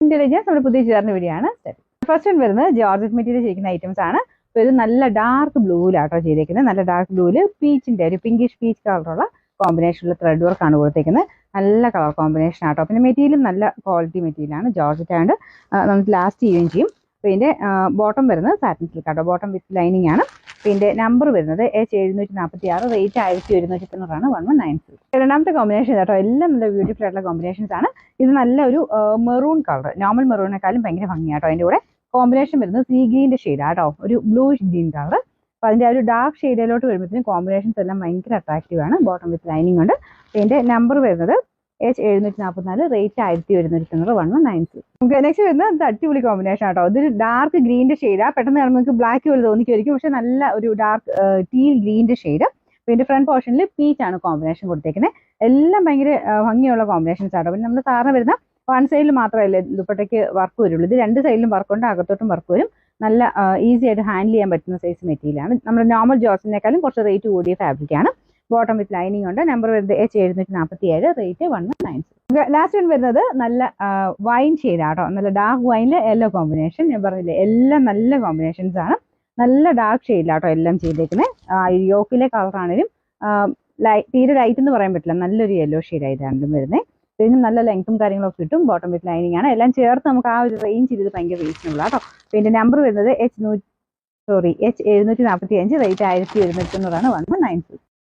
Intelligence നമ്മുടെ പുതിയ ചേർന്ന വീഡിയോയാണ്. ഫസ്റ്റ് വൺ വരുന്നത് ജോർജറ്റ് മെറ്റീരിയൽ ചെയ്യിക്കുന്ന ഐറ്റംസ് ആണ്. ഒരു നല്ല ഡാർക്ക് ബ്ലൂവിലാട്ടോ ചെയ്തേക്കുന്നത്. നല്ല ഡാർക്ക് ബ്ലൂവിൽ പീച്ചിന്റെ ഒരു പിങ്കിഷ് പീച്ച് കളറുള്ള കോമ്പിനേഷനിലുള്ള ത്രെഡ് വർക്ക് ആണ് കൊടുത്തേക്കുന്നത്. നല്ല കളർ കോമ്പിനേഷൻ ആട്ടോ. പിന്നെ മെറ്റീരിയൽ നല്ല ക്വാളിറ്റി മെറ്റീരിയലാണ്. ജോർജറ്റ് ആയതുകൊണ്ട് നമുക്ക് ലാസ്റ്റ് ചെയ്യുകയും ചെയ്യും. അപ്പോൾ ഇതിന്റെ ബോട്ടം വരുന്നത് സാറ്റിൻ സിൽക്ക് ആട്ടോ. ബോട്ടം വിത്ത് ലൈനിങ് ആണ്. ഇതിന്റെ നമ്പർ വരുന്നത് H746, റേറ്റ് 1190 1196. രണ്ടാമത്തെ കോമ്പിനേഷൻ കേട്ടോ. എല്ലാം നല്ല ബ്യൂട്ടിഫുൾ ആയിട്ടുള്ള കോമ്പിനേഷൻസ് ആണ്. ഇത് നല്ല ഒരു മെറൂൺ കളർ, നോർമൽ മെറൂണിനെക്കാളും ഭയങ്കര ഭംഗിയാട്ടോ. അതിന്റെ കൂടെ കോമ്പിനേഷൻ വരുന്നത് സീ ഗ്രീൻ്റെ ഷെയ്ഡ് ആട്ടോ. ഒരു ബ്ലൂ ഗ്രീൻ കളർ. അപ്പോൾ അതിന്റെ ആ ഒരു ഡാർക്ക് ഷെയ്ഡിലോട്ട് വരുമ്പോഴത്തേക്കും കോമ്പിനേഷൻസ് എല്ലാം ഭയങ്കര അട്രാക്റ്റീവ് ആണ്. ബോട്ടം വിത്ത് ലൈനിങ് ഉണ്ട്. ഇതിന്റെ നമ്പർ വരുന്നത് H744, റേറ്റ് 1190 1196. നമുക്ക് നെക്സ്റ്റ് വരുന്നത് അടിപൊളി കോമ്പിനേഷൻ ആട്ടോ. ഇതൊരു ഡാർക്ക് ഗ്രീൻ്റെ ഷെയ്ഡാണ്. പെട്ടെന്ന് കാണുമ്പോൾ നമുക്ക് ബ്ലാക്ക് പോലെ തോന്നിക്കുമായിരിക്കും, പക്ഷെ നല്ല ഒരു ഡാർക്ക് ടീൽ ഗ്രീൻ്റെ ഷെയ്ഡ്. പിന്നെ ഫ്രണ്ട് പോർഷനിൽ പീച്ച് ആണ് കോമ്പിനേഷൻ കൊടുത്തേക്കുന്നത്. എല്ലാം ഭയങ്കര ഭംഗിയുള്ള കോമ്പിനേഷൻസ് ആട്ടോ. പിന്നെ നമ്മൾ സാറിന് വരുന്ന വൺ സൈഡിൽ മാത്രമല്ലേ ദുപ്പട്ടയ്ക്ക് വർക്ക് വരുള്ളൂ. ഇത് രണ്ട് സൈഡിലും വർക്കുണ്ട്, അകത്തോട്ടും വർക്ക് വരും. നല്ല ഈസി ആയിട്ട് ഹാൻഡിൽ ചെയ്യാൻ പറ്റുന്ന സൈസ് മെറ്റീരിയലാണ്. നമ്മുടെ നോർമൽ ജോർജറ്റിനേക്കാളും കുറച്ച് റേറ്റ് കൂടിയ ഫാബ്രിക്കാണ്. ബോട്ടം വിത്ത് ലൈനിങ് ഉണ്ട്. നമ്പർ വരുന്നത് H747, റേറ്റ് 1196. ലാസ്റ്റ് വൺ വരുന്നത് നല്ല വൈൻ ഷെയ്ഡാട്ടോ. നല്ല ഡാർക്ക് വൈനിൽ യെല്ലോ കോമ്പിനേഷൻ. ഞാൻ പറഞ്ഞില്ലേ, എല്ലാം നല്ല കോമ്പിനേഷൻസ് ആണ്. നല്ല ഡാർക്ക് ഷെയ്ഡിലാട്ടോ എല്ലാം ചെയ്തേക്കുന്നത്. യോക്കിലെ കളറാണേലും തീരെ ലൈറ്റ് എന്ന് പറയാൻ പറ്റില്ല, നല്ലൊരു യെല്ലോ ഷെയ്ഡായി രണ്ടും വരുന്നത്. ഇതിന് നല്ല ലെങ്ത്തും കാര്യങ്ങളൊക്കെ കിട്ടും. ബോട്ടം വിത്ത് ലൈനിങ് ആണ്. എല്ലാം ചേർത്ത് നമുക്ക് ആ ഒരു റേഞ്ച് ചെയ്ത് ഭയങ്കര റീസണബിൾ ആട്ടോ. പിന്നെ നമ്പർ വരുന്നത് H745, റേറ്റ് 1190 1196.